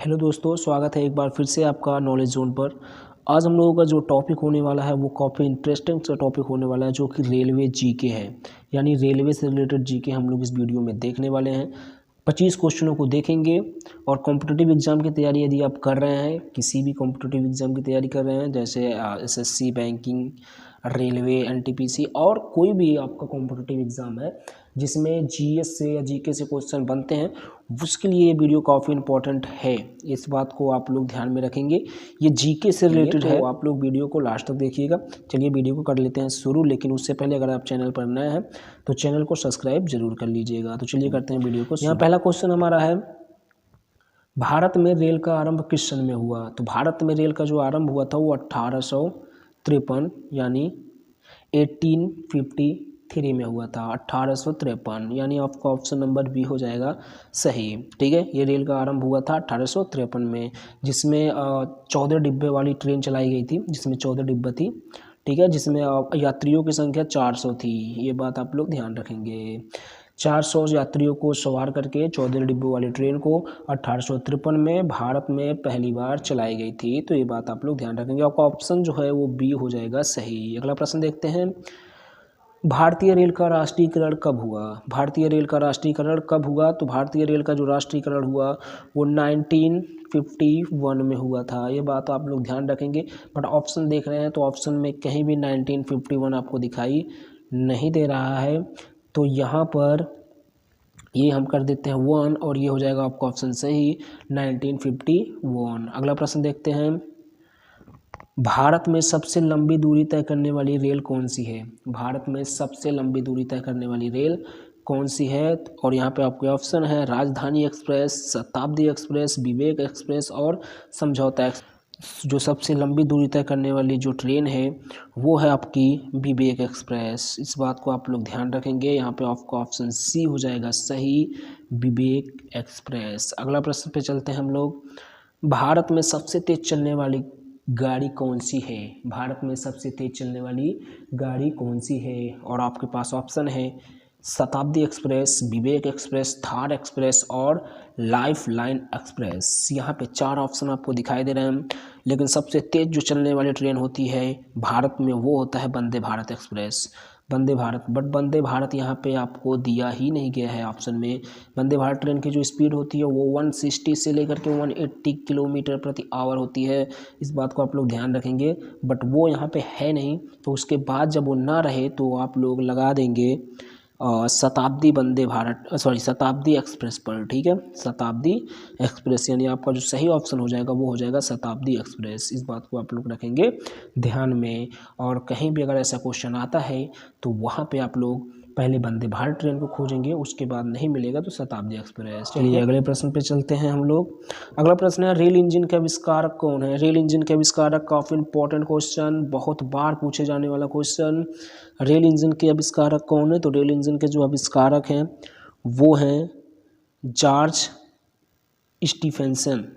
Hello दोस्तों, स्वागत है एक बार फिर से आपका नॉलेज जोन पर। आज हम लोगों का जो टॉपिक होने वाला है वो काफ़ी इंटरेस्टिंग सा टॉपिक होने वाला है, जो कि रेलवे जीके है। यानी रेलवे से रिलेटेड जीके हम लोग इस वीडियो में देखने वाले हैं। 25 क्वेश्चनों को देखेंगे और कॉम्पिटिटिव एग्जाम की तैयारी यदि आप कर रहे हैं, किसी भी कॉम्पिटिटिव एग्जाम की तैयारी कर रहे हैं, जैसे एसएससी, बैंकिंग, रेलवे, एनटीपीसी और कोई भी आपका कॉम्पिटिटिव एग्ज़ाम है जिसमें जीएस से या जीके से क्वेश्चन बनते हैं, उसके लिए ये वीडियो काफ़ी इंपॉर्टेंट है। इस बात को आप लोग ध्यान में रखेंगे, ये जीके से रिलेटेड है। तो आप लोग वीडियो को लास्ट तक देखिएगा। चलिए वीडियो को कर लेते हैं शुरू, लेकिन उससे पहले अगर आप चैनल पर नए हैं तो चैनल को सब्सक्राइब जरूर कर लीजिएगा। तो चलिए करते हैं वीडियो को। यहाँ पहला क्वेश्चन हमारा है, भारत में रेल का आरंभ किस सन में हुआ? तो भारत में रेल का जो आरंभ हुआ था वो 1853 यानी 1853 में हुआ था। 1853 यानी आपका ऑप्शन नंबर बी हो जाएगा सही। ठीक है, ये रेल का आरंभ हुआ था 1853 में, जिसमें 14 डिब्बे वाली ट्रेन चलाई गई थी, जिसमें 14 डिब्बा थी। ठीक है, जिसमें यात्रियों की संख्या 400 थी। ये बात आप लोग ध्यान रखेंगे। 400 यात्रियों को सवार करके 14 डिब्बों वाली ट्रेन को 1853 में भारत में पहली बार चलाई गई थी। तो ये बात आप लोग ध्यान रखेंगे। आपका ऑप्शन जो है वो बी हो जाएगा सही। अगला प्रश्न देखते हैं, भारतीय रेल का राष्ट्रीयकरण कब हुआ? भारतीय रेल का राष्ट्रीयकरण कब हुआ? तो भारतीय रेल का जो राष्ट्रीयकरण हुआ वो 1951 में हुआ था। ये बात आप लोग ध्यान रखेंगे। बट ऑप्शन देख रहे हैं तो ऑप्शन में कहीं भी 1951 आपको दिखाई नहीं दे रहा है, तो यहाँ पर ये हम कर देते हैं 1 और ये हो जाएगा आपका ऑप्शन सही 1951। अगला प्रश्न देखते हैं, भारत में सबसे लंबी दूरी तय करने वाली रेल कौन सी है? भारत में सबसे लंबी दूरी तय करने वाली रेल कौन सी है? और यहाँ पे आपके ऑप्शन है राजधानी एक्सप्रेस, शताब्दी एक्सप्रेस, विवेक एक्सप्रेस और समझौता एक्सप्रेस। जो सबसे लंबी दूरी तय करने वाली जो ट्रेन है वो है आपकी विवेक एक्सप्रेस। इस बात को आप लोग ध्यान रखेंगे। यहाँ पे आपका ऑप्शन सी हो जाएगा सही, विवेक एक्सप्रेस। अगला प्रश्न पे चलते हैं हम लोग, भारत में सबसे तेज चलने वाली गाड़ी कौन सी है? भारत में सबसे तेज चलने वाली गाड़ी कौन सी है? और आपके पास ऑप्शन है शताब्दी एक्सप्रेस, विवेक एक्सप्रेस, थार एक्सप्रेस और लाइफ लाइन एक्सप्रेस। यहाँ पे 4 ऑप्शन आपको दिखाई दे रहे हैं, लेकिन सबसे तेज जो चलने वाली ट्रेन होती है भारत में वो होता है वंदे भारत एक्सप्रेस, वंदे भारत। बट वंदे भारत यहाँ पे आपको दिया ही नहीं गया है ऑप्शन में। वंदे भारत ट्रेन की जो स्पीड होती है वो 160 से लेकर के 180 किलोमीटर प्रति आवर होती है। इस बात को आप लोग ध्यान रखेंगे, बट वो यहाँ पे है नहीं। तो उसके बाद जब वो ना रहे तो आप लोग लगा देंगे शताब्दी वंदे भारत शताब्दी एक्सप्रेस पर। ठीक है, शताब्दी एक्सप्रेस यानी आपका जो सही ऑप्शन हो जाएगा वो हो जाएगा शताब्दी एक्सप्रेस। इस बात को आप लोग रखेंगे ध्यान में। और कहीं भी अगर ऐसा क्वेश्चन आता है तो वहाँ पे आप लोग पहले वंदे भारत ट्रेन को खोजेंगे, उसके बाद नहीं मिलेगा तो शताब्दी एक्सप्रेस। चलिए अगले प्रश्न पे चलते हैं हम लोग। अगला प्रश्न है, रेल इंजन के आविष्कारक कौन है? रेल इंजन के आविष्कारक काफ़ी इंपॉर्टेंट क्वेश्चन, बहुत बार पूछे जाने वाला क्वेश्चन। रेल इंजन के आविष्कारक कौन है? तो रेल इंजन के जो आविष्कारक हैं वो हैं जॉर्ज स्टीफेंसन।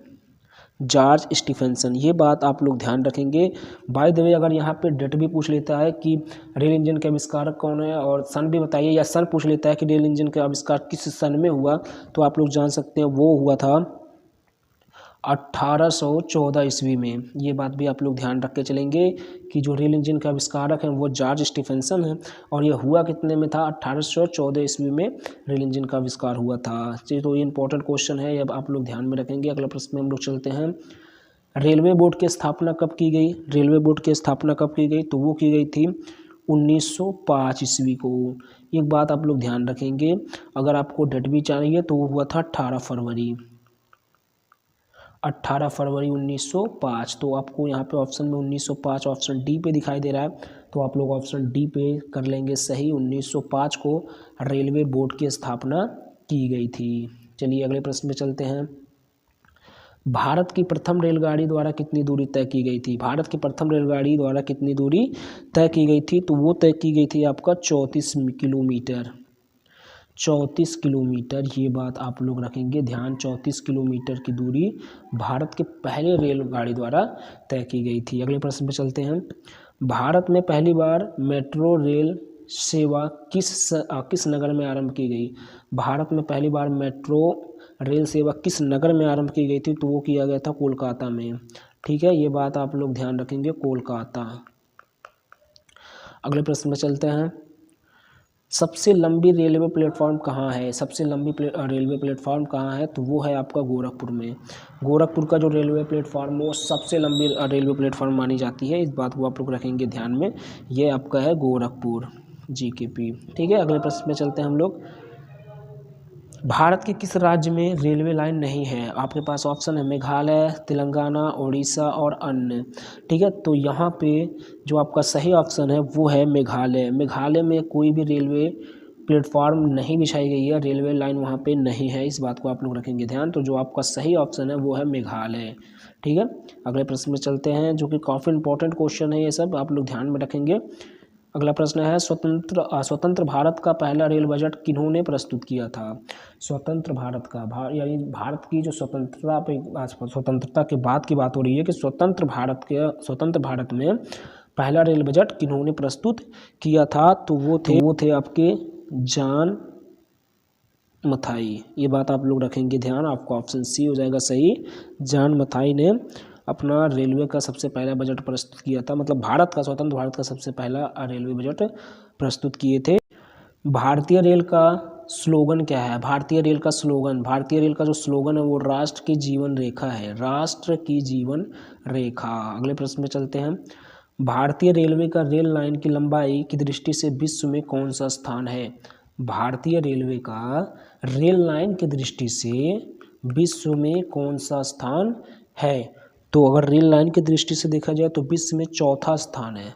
जॉर्ज स्टीफेंसन, ये बात आप लोग ध्यान रखेंगे। बाय द वे अगर यहाँ पे डेट भी पूछ लेता है कि रेल इंजन के आविष्कारक कौन है और सन भी बताइए, या सन पूछ लेता है कि रेल इंजन का आविष्कार किस सन में हुआ, तो आप लोग जान सकते हैं वो हुआ था 1814 ईस्वी में। ये बात भी आप लोग ध्यान रख के चलेंगे कि जो रेल इंजन का आविष्कारक हैं वो जॉर्ज स्टीफेंसन है, और ये हुआ कितने में था? 1814 ईस्वी में रेल इंजन का आविष्कार हुआ था। तो ये इंपॉर्टेंट क्वेश्चन है, अब आप लोग ध्यान में रखेंगे। अगला प्रश्न में हम लोग चलते हैं, रेलवे बोर्ड की स्थापना कब की गई? रेलवे बोर्ड की स्थापना कब की गई? तो वो की गई थी 1905 ईस्वी को। एक बात आप लोग ध्यान रखेंगे, अगर आपको डेट भी चाहिए तो वो हुआ था 18 फरवरी 1905। तो आपको यहाँ पे ऑप्शन में 1905 ऑप्शन डी पे दिखाई दे रहा है, तो आप लोग ऑप्शन डी पे कर लेंगे सही। 1905 को रेलवे बोर्ड की स्थापना की गई थी। चलिए अगले प्रश्न पे चलते हैं, भारत की प्रथम रेलगाड़ी द्वारा कितनी दूरी तय की गई थी? भारत की प्रथम रेलगाड़ी द्वारा कितनी दूरी तय की गई थी? तो वो तय की गई थी आपका 34 किलोमीटर। 34 किलोमीटर, ये बात आप लोग रखेंगे ध्यान। 34 किलोमीटर की दूरी भारत के पहले रेलगाड़ी द्वारा तय की गई थी। अगले प्रश्न पर चलते हैं, भारत में पहली बार मेट्रो रेल सेवा किस नगर में आरंभ की गई? भारत में पहली बार मेट्रो रेल सेवा किस नगर में आरंभ की गई थी, तो वो किया गया था कोलकाता में। ठीक है, ये बात आप लोग ध्यान रखेंगे, कोलकाता। अगले प्रश्न में चलते हैं। सबसे लंबी रेलवे प्लेटफॉर्म कहाँ है, सबसे लंबी रेलवे प्लेटफॉर्म कहाँ है, तो वो है आपका गोरखपुर में। गोरखपुर का जो रेलवे प्लेटफॉर्म वो सबसे लंबी रेलवे प्लेटफॉर्म मानी जाती है, इस बात को आप लोग रखेंगे ध्यान में। ये आपका है गोरखपुर, GKP। ठीक है, अगले प्रश्न में चलते हैं हम लोग। भारत के किस राज्य में रेलवे लाइन नहीं है, आपके पास ऑप्शन है मेघालय, तेलंगाना, उड़ीसा और अन्य। ठीक है, तो यहाँ पे जो आपका सही ऑप्शन है वो है मेघालय। मेघालय में कोई भी रेलवे प्लेटफॉर्म नहीं बिछाई गई है, रेलवे लाइन वहाँ पे नहीं है, इस बात को आप लोग रखेंगे ध्यान। तो जो आपका सही ऑप्शन है वो है मेघालय। ठीक है, अगले प्रश्न में चलते हैं, जो कि काफ़ी इंपॉर्टेंट क्वेश्चन है, ये सब आप लोग ध्यान में रखेंगे। अगला प्रश्न है, स्वतंत्र भारत का पहला रेल बजट किन्होंने प्रस्तुत किया था। स्वतंत्र भारत का यानी भारत की जो स्वतंत्रता के बाद की बात हो रही है कि स्वतंत्र भारत में पहला रेल बजट किन्होंने प्रस्तुत किया था, तो वो थे आपके जॉन मथाई। ये बात आप लोग रखेंगे ध्यान, आपका ऑप्शन सी हो जाएगा सही। जॉन मथाई ने अपना रेलवे का सबसे पहला बजट प्रस्तुत किया था, मतलब स्वतंत्र भारत का सबसे पहला रेलवे बजट प्रस्तुत किए थे। भारतीय रेल का स्लोगन क्या है, भारतीय रेल का जो स्लोगन है वो राष्ट्र की जीवन रेखा है, राष्ट्र की जीवन रेखा। अगले प्रश्न में चलते हैं। भारतीय रेलवे का रेल लाइन की लंबाई की दृष्टि से विश्व में कौन सा स्थान है। भारतीय रेलवे का रेल लाइन की दृष्टि से विश्व में कौन सा स्थान है, तो अगर रेल लाइन की दृष्टि से देखा जाए तो विश्व में चौथा स्थान है।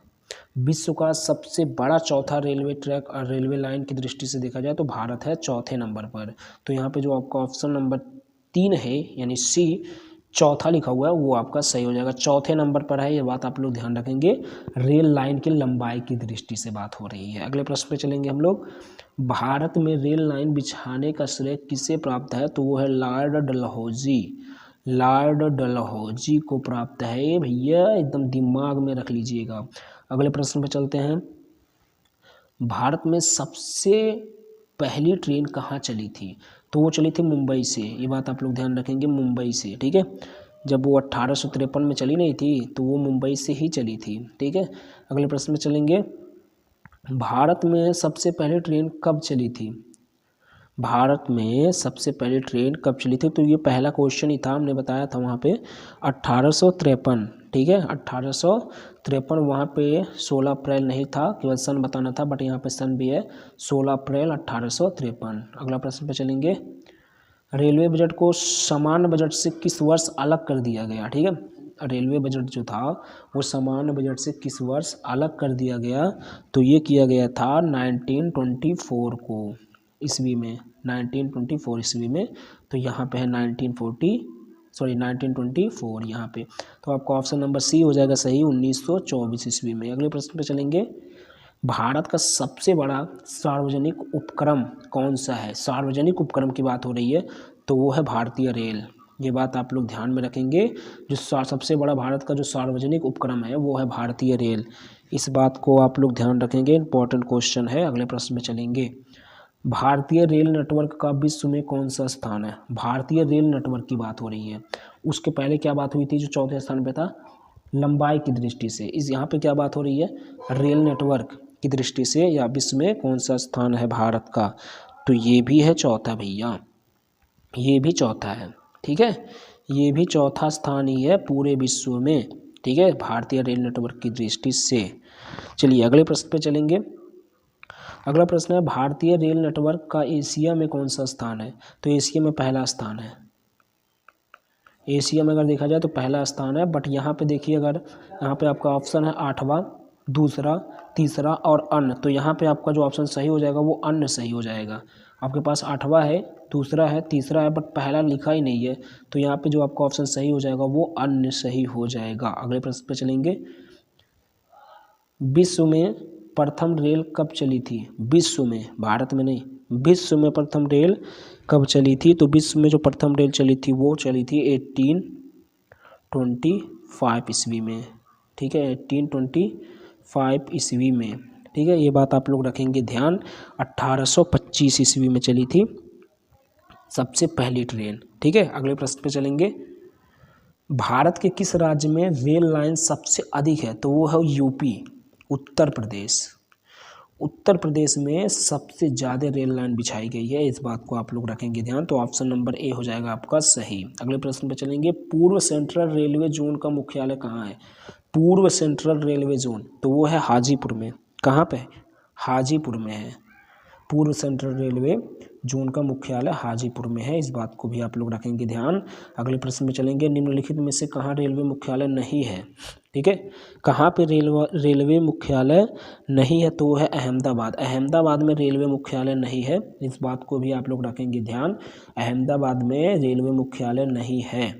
विश्व का सबसे बड़ा चौथा रेलवे लाइन की दृष्टि से देखा जाए तो भारत है चौथे नंबर पर। तो यहाँ पे जो आपका ऑप्शन नंबर 3 है यानी सी चौथा लिखा हुआ है वो आपका सही हो जाएगा, चौथे नंबर पर है, ये बात आप लोग ध्यान रखेंगे। रेल लाइन की लंबाई की दृष्टि से बात हो रही है। अगले प्रश्न पे चलेंगे हम लोग। भारत में रेल लाइन बिछाने का श्रेय किसे प्राप्त है, तो वो है लॉर्ड डलहौजी को प्राप्त है भैया, एकदम दिमाग में रख लीजिएगा। अगले प्रश्न पे चलते हैं। भारत में सबसे पहली ट्रेन कहाँ चली थी, तो वो चली थी मुंबई से, ये बात आप लोग ध्यान रखेंगे, मुंबई से। ठीक है, जब वो 1853 में चली नहीं थी तो वो मुंबई से ही चली थी। ठीक है, अगले प्रश्न में चलेंगे। भारत में सबसे पहली ट्रेन कब चली थी, भारत में सबसे पहली ट्रेन कब चली थी, तो ये पहला क्वेश्चन ही था, हमने बताया था वहाँ पे 1853। ठीक है, 1853, वहाँ पे 16 अप्रैल नहीं था, केवल सन बताना था, बट यहाँ पे सन भी है, 16 अप्रैल 1853। अगला प्रश्न पे चलेंगे। रेलवे बजट को सामान्य बजट से किस वर्ष अलग कर दिया गया। ठीक है, रेलवे बजट जो था वो सामान्य बजट से किस वर्ष अलग कर दिया गया, तो ये किया गया था 1924 को ईस्वी में, 1924 ईस्वी में। तो यहाँ पे है 1924 यहाँ पे, तो आपका ऑप्शन नंबर सी हो जाएगा सही, 1924 ईस्वी में। अगले प्रश्न पे चलेंगे। भारत का सबसे बड़ा सार्वजनिक उपक्रम कौन सा है, सार्वजनिक उपक्रम की बात हो रही है तो वो है भारतीय रेल, ये बात आप लोग ध्यान में रखेंगे। जो सबसे बड़ा भारत का जो सार्वजनिक उपक्रम है वो है भारतीय रेल, इस बात को आप लोग ध्यान रखेंगे, इंपॉर्टेंट क्वेश्चन है। अगले प्रश्न में चलेंगे। भारतीय रेल नेटवर्क का विश्व में कौन सा स्थान है, भारतीय रेल नेटवर्क की बात हो रही है, उसके पहले क्या बात हुई थी जो चौथे स्थान पे था, लंबाई की दृष्टि से, इस यहाँ पे क्या बात हो रही है, रेल नेटवर्क की दृष्टि से या विश्व में कौन सा स्थान है भारत का, तो ये भी है चौथा भैया, ये भी चौथा है। ठीक है, ये भी चौथा स्थान ही है पूरे विश्व में। ठीक है, भारतीय रेल नेटवर्क की दृष्टि से। चलिए अगले प्रश्न पे चलेंगे। अगला प्रश्न है, भारतीय रेल नेटवर्क का एशिया में कौन सा स्थान है, तो एशिया में पहला स्थान है, एशिया में अगर देखा जाए तो पहला स्थान है। बट यहाँ पे देखिए, अगर यहाँ पे आपका ऑप्शन है 8वां, दूसरा, तीसरा और अन्य, तो यहाँ पे आपका जो ऑप्शन सही हो जाएगा वो अन्य सही हो जाएगा। आपके पास 8वां है, दूसरा है, तीसरा है, बट पहला लिखा ही नहीं है, तो यहाँ पे जो आपका ऑप्शन सही हो जाएगा वो अन्य सही हो जाएगा। अगले प्रश्न पे चलेंगे। विश्व में प्रथम रेल कब चली थी, विश्व में, भारत में नहीं, विश्व में प्रथम रेल कब चली थी, तो विश्व में जो प्रथम रेल चली थी वो चली थी 1825 ईस्वी में। ठीक है, 1825 ईस्वी में। ठीक है, ये बात आप लोग रखेंगे ध्यान, 1825 ईस्वी में चली थी सबसे पहली ट्रेन। ठीक है, अगले प्रश्न पे चलेंगे। भारत के किस राज्य में रेल लाइन सबसे अधिक है? तो वो है यूपी, उत्तर प्रदेश। उत्तर प्रदेश में सबसे ज़्यादा रेल लाइन बिछाई गई है, इस बात को आप लोग रखेंगे ध्यान। तो ऑप्शन नंबर ए हो जाएगा आपका सही। अगले प्रश्न पे चलेंगे। पूर्व सेंट्रल रेलवे जोन का मुख्यालय कहाँ है? पूर्व सेंट्रल रेलवे जोन, तो वो है हाजीपुर में। कहाँ पे? हाजीपुर में है। पूर्व सेंट्रल रेलवे जोन का मुख्यालय हाजीपुर में है, इस बात को भी आप लोग रखेंगे ध्यान। अगले प्रश्न में चलेंगे। निम्नलिखित में से कहाँ रेलवे मुख्यालय नहीं है? ठीक है, कहाँ पे रेलवे मुख्यालय नहीं है? तो वो है अहमदाबाद। अहमदाबाद में रेलवे मुख्यालय नहीं है, इस बात को भी आप लोग रखेंगे ध्यान। अहमदाबाद में रेलवे मुख्यालय नहीं है।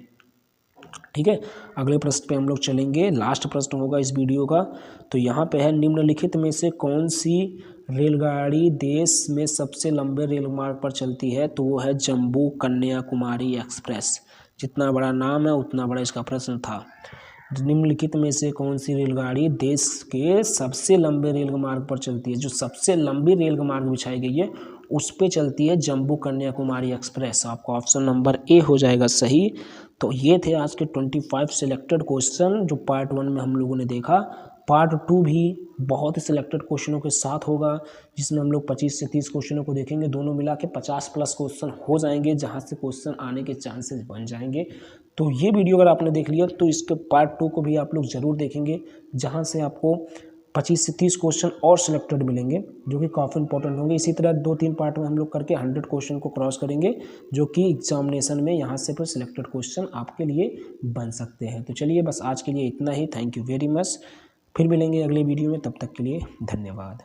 ठीक है, अगले प्रश्न पे हम लोग चलेंगे। लास्ट प्रश्न होगा इस वीडियो का। तो यहाँ पे है, निम्नलिखित में से कौन सी रेलगाड़ी देश में सबसे लंबे रेल मार्ग पर चलती है? तो वो है जम्मू कन्याकुमारी एक्सप्रेस। जितना बड़ा नाम है उतना बड़ा इसका प्रश्न था। निम्नलिखित में से कौन सी रेलगाड़ी देश के सबसे लंबे रेल मार्ग पर चलती है? जो सबसे लंबी रेल मार्ग बिछाई गई है उस पे चलती है जम्मू कन्याकुमारी एक्सप्रेस। आपका ऑप्शन नंबर ए हो जाएगा सही। तो ये थे आज के 25 सिलेक्टेड क्वेश्चन जो पार्ट 1 में हम लोगों ने देखा। पार्ट 2 भी बहुत ही सिलेक्टेड क्वेश्चनों के साथ होगा, जिसमें हम लोग 25 से 30 क्वेश्चनों को देखेंगे। दोनों मिला के 50+ क्वेश्चन हो जाएंगे, जहाँ से क्वेश्चन आने के चांसेस बन जाएंगे। तो ये वीडियो अगर आपने देख लिया तो इसके पार्ट 2 को भी आप लोग ज़रूर देखेंगे, जहाँ से आपको 25 से 30 क्वेश्चन और सिलेक्टेड मिलेंगे, जो कि काफ़ी इंपॉर्टेंट होंगे। इसी तरह 2-3 पार्ट में हम लोग करके 100 क्वेश्चन को क्रॉस करेंगे, जो कि एग्जामिनेशन में यहाँ से फिर सिलेक्टेड क्वेश्चन आपके लिए बन सकते हैं। तो चलिए, बस आज के लिए इतना ही। Thank you very much. फिर मिलेंगे अगले वीडियो में, तब तक के लिए धन्यवाद।